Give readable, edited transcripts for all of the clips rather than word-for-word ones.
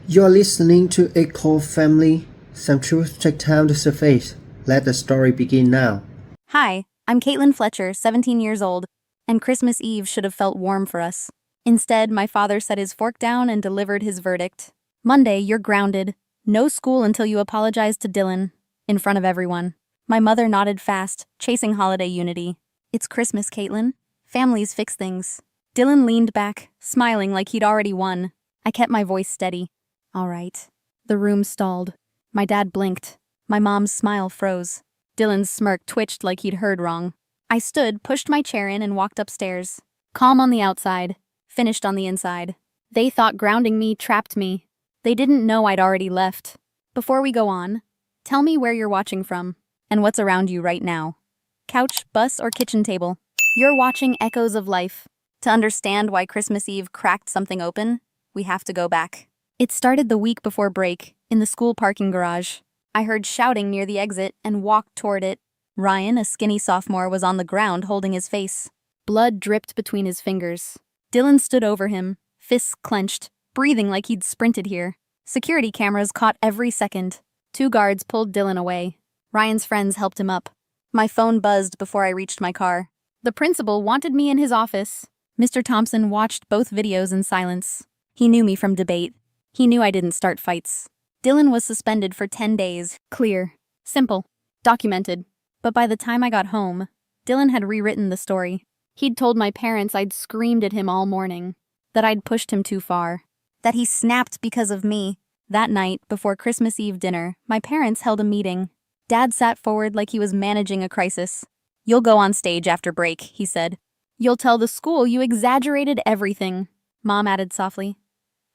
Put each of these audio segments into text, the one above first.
You're listening to Echo Family. Some truths take time to surface. Let the story begin now. Hi, I'm Caitlyn Fletcher, 17 years old, and Christmas Eve should have felt warm for us. Instead, my father set his fork down and delivered his verdict. Monday, you're grounded. No school until you apologize to Dylan. In front of everyone. My mother nodded fast, chasing holiday unity. It's Christmas, Caitlyn. Families fix things. Dylan leaned back, smiling like he'd already won. I kept my voice steady. All right. The room stalled. My dad blinked. My mom's smile froze. Dylan's smirk twitched like he'd heard wrong. I stood, pushed my chair in, and walked upstairs. Calm on the outside, finished on the inside. They thought grounding me trapped me. They didn't know I'd already left. Before we go on, tell me where you're watching from, and what's around you right now. Couch, bus, or kitchen table. You're watching Echoes of Life. To understand why Christmas Eve cracked something open, we have to go back. It started the week before break, in the school parking garage. I heard shouting near the exit and walked toward it. Ryan, a skinny sophomore, was on the ground holding his face. Blood dripped between his fingers. Dylan stood over him, fists clenched, breathing like he'd sprinted here. Security cameras caught every second. 2 guards pulled Dylan away. Ryan's friends helped him up. My phone buzzed before I reached my car. The principal wanted me in his office. Mr. Thompson watched both videos in silence. He knew me from debate. He knew I didn't start fights. Dylan was suspended for 10 days. Clear. Simple. Documented. But by the time I got home, Dylan had rewritten the story. He'd told my parents I'd screamed at him all morning, that I'd pushed him too far, that he snapped because of me. That night, before Christmas Eve dinner, my parents held a meeting. Dad sat forward like he was managing a crisis. You'll go on stage after break, he said. You'll tell the school you exaggerated everything. Mom added softly.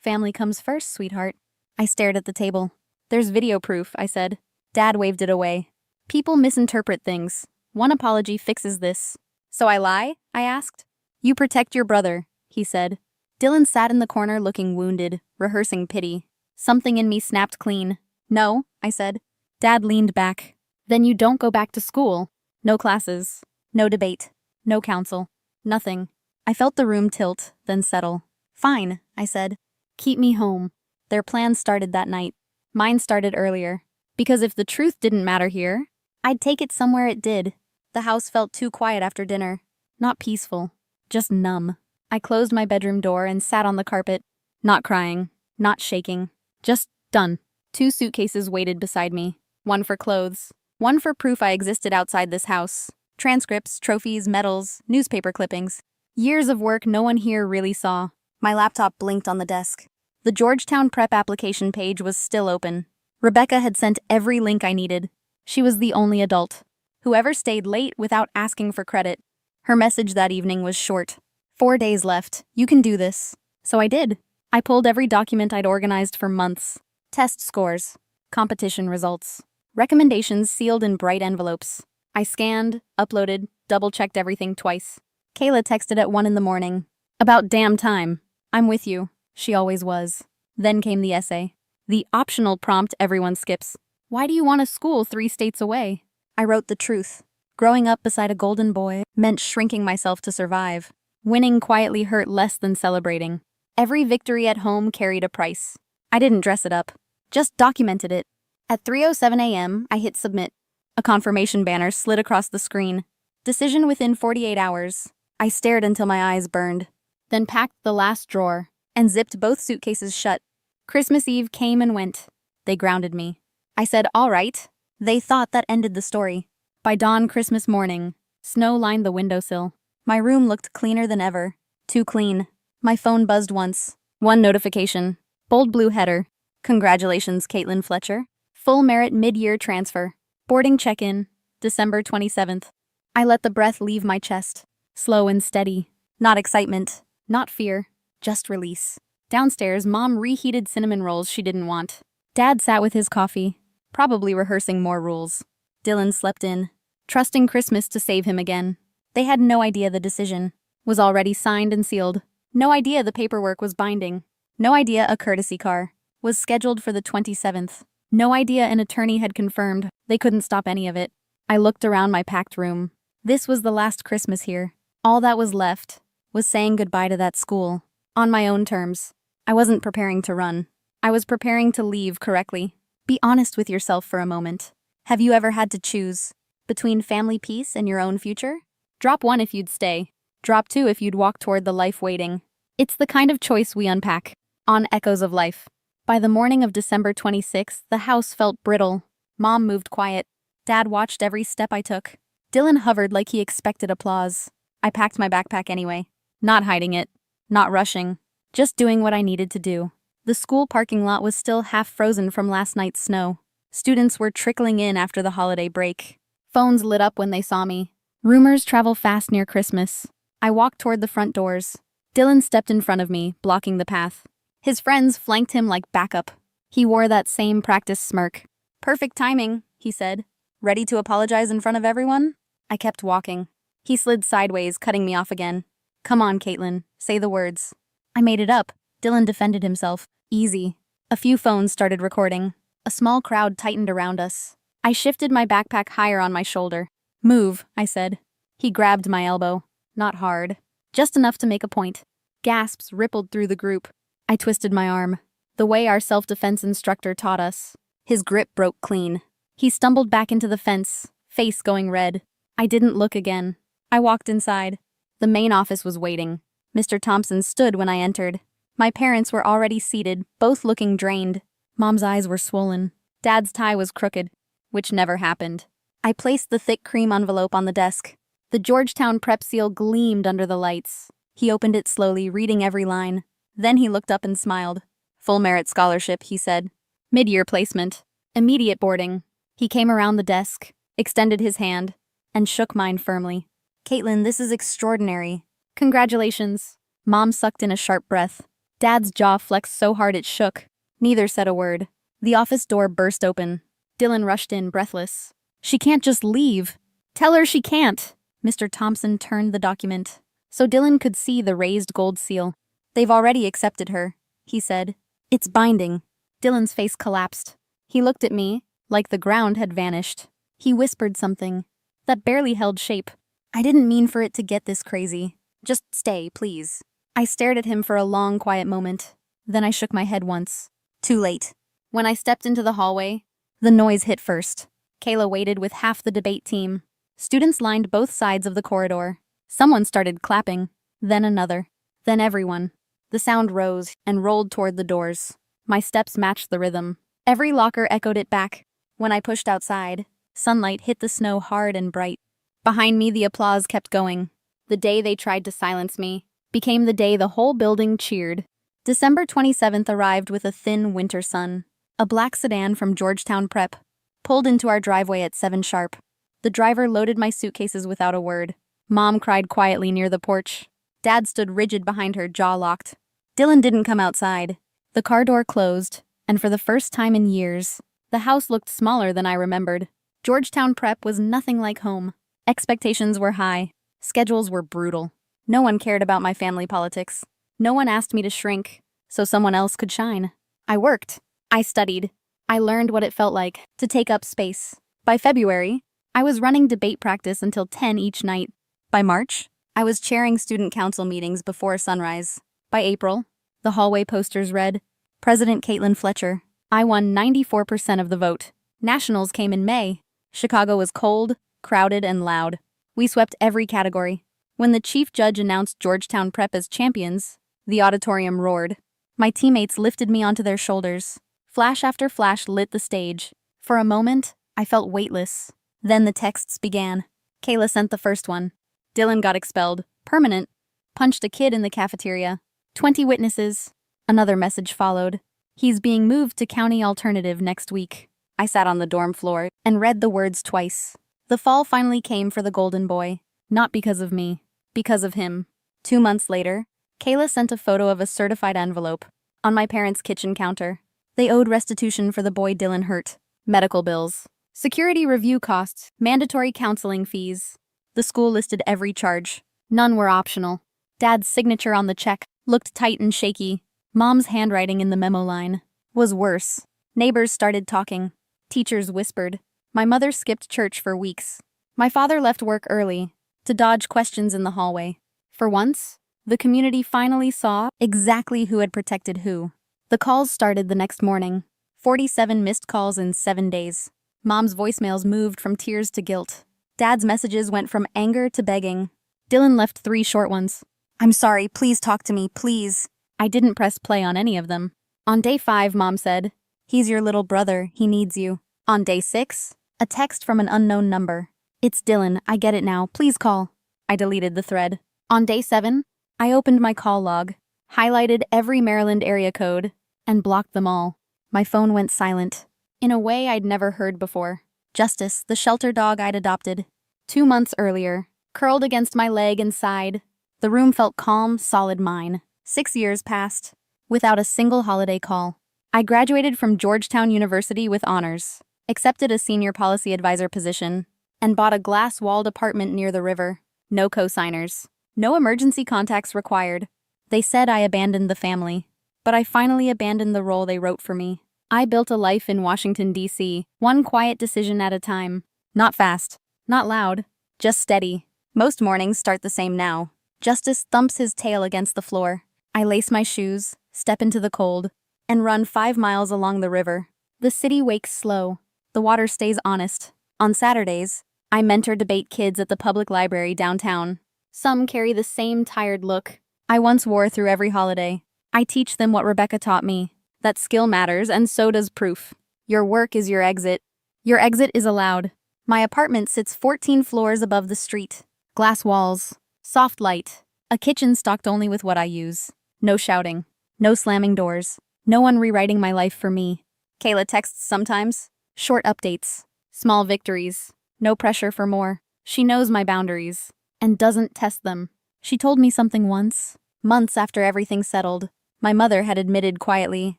Family comes first, sweetheart. I stared at the table. There's video proof, I said. Dad waved it away. People misinterpret things. One apology fixes this. So I lie? I asked. You protect your brother, he said. Dylan sat in the corner looking wounded, rehearsing pity. Something in me snapped clean. No, I said. Dad leaned back. Then you don't go back to school. No classes. No debate. No counsel. Nothing. I felt the room tilt, then settle. Fine, I said. Keep me home. Their plans started that night. Mine started earlier. Because if the truth didn't matter here, I'd take it somewhere it did. The house felt too quiet after dinner. Not peaceful. Just numb. I closed my bedroom door and sat on the carpet. Not crying. Not shaking. Just done. 2 suitcases waited beside me. One for clothes. One for proof I existed outside this house. Transcripts, trophies, medals, newspaper clippings. Years of work no one here really saw. My laptop blinked on the desk. The Georgetown prep application page was still open. Rebecca had sent every link I needed. She was the only adult. Whoever stayed late without asking for credit. Her message that evening was short. 4 days left. You can do this. So I did. I pulled every document I'd organized for months. Test scores. Competition results. Recommendations sealed in bright envelopes. I scanned, uploaded, double-checked everything twice. Kayla texted at 1 in the morning. About damn time. I'm with you. She always was. Then came the essay. The optional prompt everyone skips. Why do you want a school 3 states away? I wrote the truth. Growing up beside a golden boy meant shrinking myself to survive. Winning quietly hurt less than celebrating. Every victory at home carried a price. I didn't dress it up. Just documented it. At 3:07 a.m., I hit submit. A confirmation banner slid across the screen. Decision within 48 hours. I stared until my eyes burned. Then packed the last drawer and zipped both suitcases shut. Christmas Eve came and went. They grounded me. I said, all right. They thought that ended the story. By dawn Christmas morning, snow lined the windowsill. My room looked cleaner than ever. Too clean. My phone buzzed once. One notification. Bold blue header. Congratulations, Caitlyn Fletcher. Full merit mid-year transfer. Boarding check-in. December 27th. I let the breath leave my chest. Slow and steady. Not excitement. Not fear. Just release. Downstairs, Mom reheated cinnamon rolls she didn't want. Dad sat with his coffee, probably rehearsing more rules. Dylan slept in, trusting Christmas to save him again. They had no idea the decision was already signed and sealed. No idea the paperwork was binding. No idea a courtesy car was scheduled for the 27th. No idea an attorney had confirmed they couldn't stop any of it. I looked around my packed room. This was the last Christmas here. All that was left was saying goodbye to that school, on my own terms. I wasn't preparing to run. I was preparing to leave correctly. Be honest with yourself for a moment. Have you ever had to choose between family peace and your own future? Drop 1 if you'd stay. Drop 2 if you'd walk toward the life waiting. It's the kind of choice we unpack on Echoes of Life. By the morning of December 26th, the house felt brittle. Mom moved quiet. Dad watched every step I took. Dylan hovered like he expected applause. I packed my backpack anyway. Not hiding it. Not rushing. Just doing what I needed to do. The school parking lot was still half frozen from last night's snow. Students were trickling in after the holiday break. Phones lit up when they saw me. Rumors travel fast near Christmas. I walked toward the front doors. Dylan stepped in front of me, blocking the path. His friends flanked him like backup. He wore that same practice smirk. Perfect timing, he said. Ready to apologize in front of everyone? I kept walking. He slid sideways, cutting me off again. Come on, Caitlyn, say the words. I made it up. Dylan defended himself. Easy. A few phones started recording. A small crowd tightened around us. I shifted my backpack higher on my shoulder. Move, I said. He grabbed my elbow. Not hard. Just enough to make a point. Gasps rippled through the group. I twisted my arm. The way our self-defense instructor taught us. His grip broke clean. He stumbled back into the fence, face going red. I didn't look again. I walked inside. The main office was waiting. Mr. Thompson stood when I entered. My parents were already seated, both looking drained. Mom's eyes were swollen. Dad's tie was crooked, which never happened. I placed the thick cream envelope on the desk. The Georgetown prep seal gleamed under the lights. He opened it slowly, reading every line. Then he looked up and smiled. Full merit scholarship, he said. Mid-year placement. Immediate boarding. He came around the desk, extended his hand, and shook mine firmly. Caitlyn, this is extraordinary. Congratulations. Mom sucked in a sharp breath. Dad's jaw flexed so hard it shook. Neither said a word. The office door burst open. Dylan rushed in, breathless. She can't just leave. Tell her she can't. Mr. Thompson turned the document so Dylan could see the raised gold seal. They've already accepted her, he said. It's binding. Dylan's face collapsed. He looked at me, like the ground had vanished. He whispered something that barely held shape. I didn't mean for it to get this crazy. Just stay, please. I stared at him for a long, quiet moment. Then I shook my head once. Too late. When I stepped into the hallway, the noise hit first. Kayla waited with half the debate team. Students lined both sides of the corridor. Someone started clapping, then another, then everyone. The sound rose and rolled toward the doors. My steps matched the rhythm. Every locker echoed it back. When I pushed outside, sunlight hit the snow hard and bright. Behind me, the applause kept going. The day they tried to silence me became the day the whole building cheered. December 27th arrived with a thin winter sun. A black sedan from Georgetown Prep pulled into our driveway at 7 sharp. The driver loaded my suitcases without a word. Mom cried quietly near the porch. Dad stood rigid behind her, jaw locked. Dylan didn't come outside. The car door closed, and for the first time in years, the house looked smaller than I remembered. Georgetown Prep was nothing like home. Expectations were high. Schedules were brutal. No one cared about my family politics. No one asked me to shrink so someone else could shine. I worked. I studied. I learned what it felt like to take up space. By February, I was running debate practice until 10 each night. By March, I was chairing student council meetings before sunrise. By April, the hallway posters read, President Caitlyn Fletcher. I won 94% of the vote. Nationals came in May. Chicago was cold, crowded, and loud. We swept every category. When the chief judge announced Georgetown Prep as champions, the auditorium roared. My teammates lifted me onto their shoulders. Flash after flash lit the stage. For a moment, I felt weightless. Then the texts began. Kayla sent the first one. Dylan got expelled. Permanent. Punched a kid in the cafeteria. 20 witnesses. Another message followed. He's being moved to county alternative next week. I sat on the dorm floor and read the words twice. The fall finally came for the golden boy. Not because of me. Because of him. 2 months later, Kayla sent a photo of a certified envelope on my parents' kitchen counter. They owed restitution for the boy Dylan hurt. Medical bills. Security review costs. Mandatory counseling fees. The school listed every charge. None were optional. Dad's signature on the check looked tight and shaky. Mom's handwriting in the memo line was worse. Neighbors started talking. Teachers whispered. My mother skipped church for weeks. My father left work early to dodge questions in the hallway. For once, the community finally saw exactly who had protected who. The calls started the next morning. 47 missed calls in 7 days. Mom's voicemails moved from tears to guilt. Dad's messages went from anger to begging. Dylan left 3 short ones. "I'm sorry, please talk to me, please." I didn't press play on any of them. On day 5, Mom said, "He's your little brother, he needs you." On day 6, a text from an unknown number. "It's Dylan, I get it now, please call." I deleted the thread. On day 7, I opened my call log, highlighted every Maryland area code, and blocked them all. My phone went silent, in a way I'd never heard before. Justice, the shelter dog I'd adopted, 2 months earlier, curled against my leg and sighed. The room felt calm, solid mine. 6 years passed, without a single holiday call. I graduated from Georgetown University with honors, accepted a senior policy advisor position, and bought a glass-walled apartment near the river. No co-signers. No emergency contacts required. They said I abandoned the family, but I finally abandoned the role they wrote for me. I built a life in Washington, D.C., one quiet decision at a time. Not fast, not loud, just steady. Most mornings start the same now. Justice thumps his tail against the floor. I lace my shoes, step into the cold, and run 5 miles along the river. The city wakes slow. The water stays honest. On Saturdays, I mentor debate kids at the public library downtown. Some carry the same tired look I once wore through every holiday. I teach them what Rebecca taught me, that skill matters and so does proof. Your work is your exit. Your exit is allowed. My apartment sits 14 floors above the street. Glass walls, soft light, a kitchen stocked only with what I use. No shouting, no slamming doors, no one rewriting my life for me. Kayla texts sometimes, short updates, small victories, no pressure for more. She knows my boundaries and doesn't test them. She told me something once, months after everything settled. My mother had admitted quietly,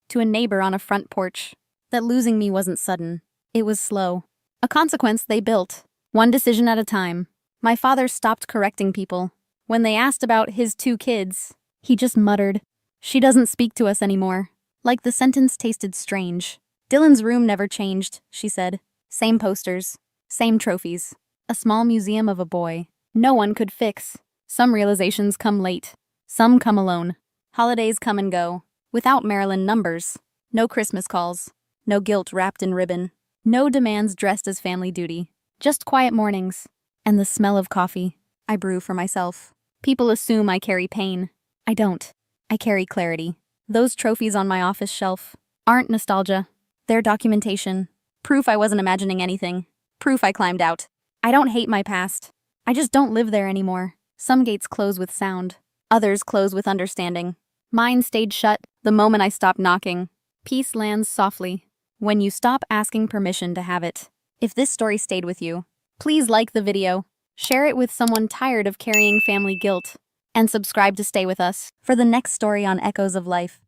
to a neighbor on a front porch, that losing me wasn't sudden. It was slow. A consequence they built, one decision at a time. My father stopped correcting people. When they asked about his 2 kids, he just muttered, "She doesn't speak to us anymore." Like the sentence tasted strange. Dylan's room never changed, she said. Same posters, same trophies. A small museum of a boy no one could fix. Some realizations come late. Some come alone. Holidays come and go, without Maryland numbers. No Christmas calls. No guilt wrapped in ribbon. No demands dressed as family duty. Just quiet mornings. And the smell of coffee I brew for myself. People assume I carry pain. I don't. I carry clarity. Those trophies on my office shelf aren't nostalgia. They're documentation. Proof I wasn't imagining anything. Proof I climbed out. I don't hate my past. I just don't live there anymore. Some gates close with sound. Others close with understanding. Mine stayed shut the moment I stopped knocking. Peace lands softly when you stop asking permission to have it. If this story stayed with you, please like the video, share it with someone tired of carrying family guilt, and subscribe to stay with us for the next story on Echoes of Life.